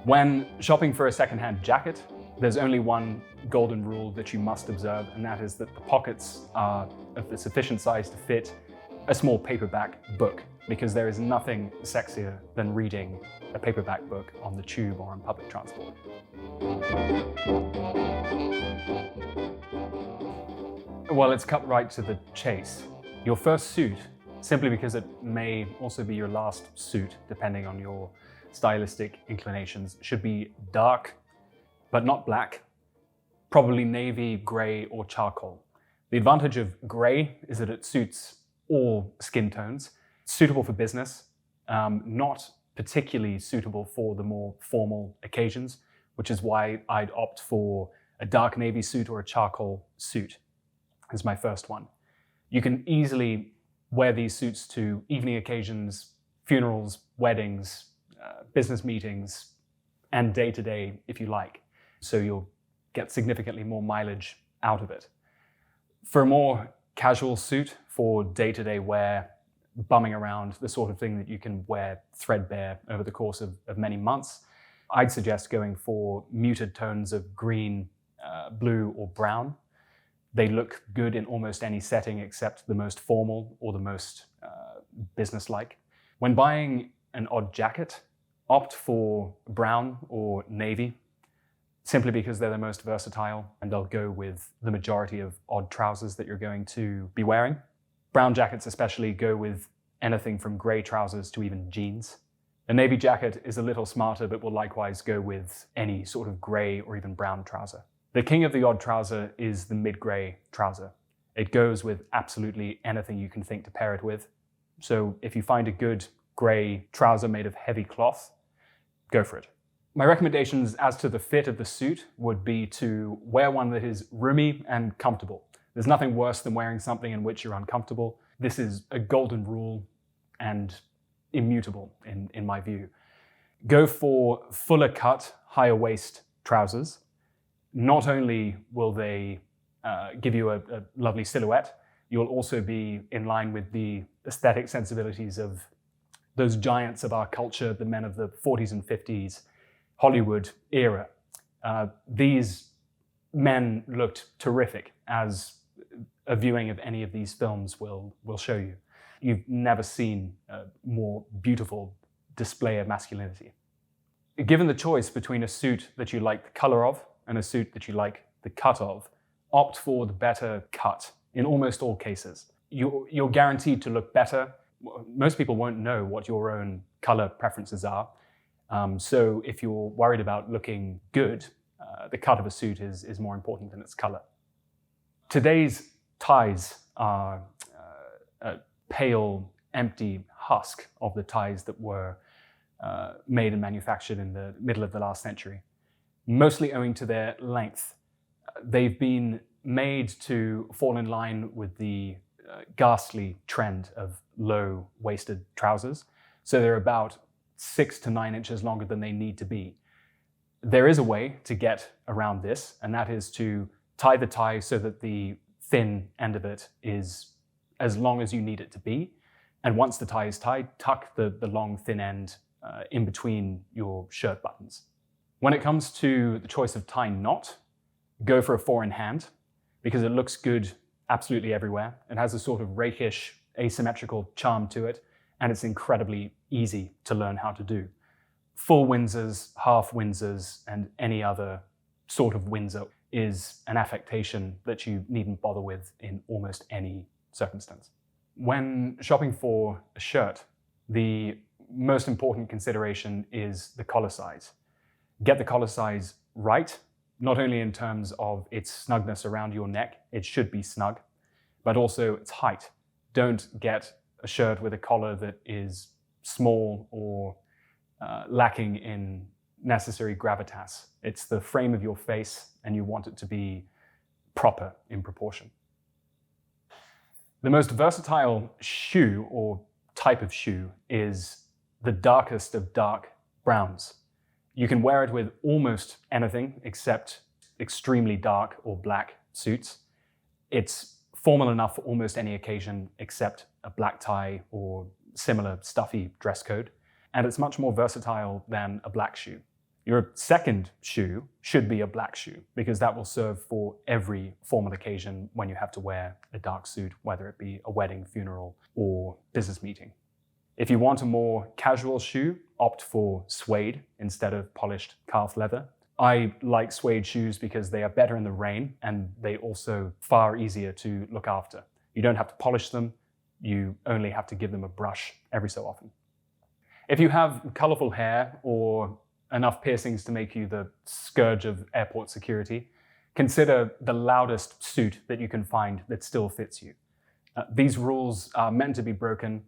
When shopping for a secondhand jacket, there's only one golden rule that you must observe, and that is that the pockets are of the sufficient size to fit a small paperback book, because there is nothing sexier than reading a paperback book on the tube or on public transport. Well, it's cut right to the chase. Your first suit, simply because it may also be your last suit, depending on your stylistic inclinations, should be dark, but not black, probably navy, gray, or charcoal. The advantage of gray is that it suits all skin tones. It's suitable for business, not particularly suitable for the more formal occasions, which is why I'd opt for a dark navy suit or a charcoal suit as my first one. You can easily wear these suits to evening occasions, funerals, weddings, business meetings, and day-to-day if you like. So you'll get significantly more mileage out of it. For a more casual suit for day-to-day wear, bumming around, the sort of thing that you can wear threadbare over the course of many months, I'd suggest going for muted tones of green, blue, or brown. They look good in almost any setting except the most formal or the most businesslike. When buying an odd jacket, opt for brown or navy, simply because they're the most versatile and they'll go with the majority of odd trousers that you're going to be wearing. Brown jackets especially go with anything from gray trousers to even jeans. A navy jacket is a little smarter, but will likewise go with any sort of gray or even brown trouser. The king of the odd trouser is the mid-gray trouser. It goes with absolutely anything you can think to pair it with. So if you find a good gray trouser made of heavy cloth, go for it. My recommendations as to the fit of the suit would be to wear one that is roomy and comfortable. There's nothing worse than wearing something in which you're uncomfortable. This is a golden rule and immutable in my view. Go for fuller cut, higher waist trousers. Not only will they give you a lovely silhouette, you'll also be in line with the aesthetic sensibilities of those giants of our culture, the men of the 40s and 50s, Hollywood era. These men looked terrific, as a viewing of any of these films will show you. You've never seen a more beautiful display of masculinity. Given the choice between a suit that you like the color of and a suit that you like the cut of, opt for the better cut in almost all cases. You're guaranteed to look better. Most people won't know what your own color preferences are. So if you're worried about looking good, the cut of a suit is more important than its color. Today's ties are a pale, empty husk of the ties that were made and manufactured in the middle of the last century, mostly owing to their length. They've been made to fall in line with the ghastly trend of low-waisted trousers. So they're about 6 to 9 inches longer than they need to be. There is a way to get around this, and that is to tie the tie so that the thin end of it is as long as you need it to be. And once the tie is tied, tuck the long, thin end in between your shirt buttons. When it comes to the choice of tie knot, go for a 4-in-hand, because it looks good absolutely everywhere. It has a sort of rakish, asymmetrical charm to it, and it's incredibly easy to learn how to do. Full Windsors, half Windsors, and any other sort of Windsor is an affectation that you needn't bother with in almost any circumstance. When shopping for a shirt, the most important consideration is the collar size. Get the collar size right, not only in terms of its snugness around your neck, it should be snug, but also its height. Don't get a shirt with a collar that is small or lacking in necessary gravitas. It's the frame of your face, and you want it to be proper in proportion. The most versatile shoe or type of shoe is the darkest of dark browns. You can wear it with almost anything except extremely dark or black suits. It's formal enough for almost any occasion except a black tie or similar stuffy dress code. And it's much more versatile than a black shoe. Your second shoe should be a black shoe, because that will serve for every formal occasion when you have to wear a dark suit, whether it be a wedding, funeral, or business meeting. If you want a more casual shoe, opt for suede instead of polished calf leather. I like suede shoes because they are better in the rain and they also far easier to look after. You don't have to polish them, you only have to give them a brush every so often. If you have colorful hair or enough piercings to make you the scourge of airport security, consider the loudest suit that you can find that still fits you. These rules are meant to be broken.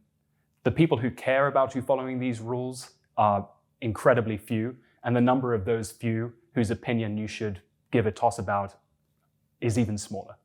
The people who care about you following these rules are incredibly few, and the number of those few whose opinion you should give a toss about is even smaller.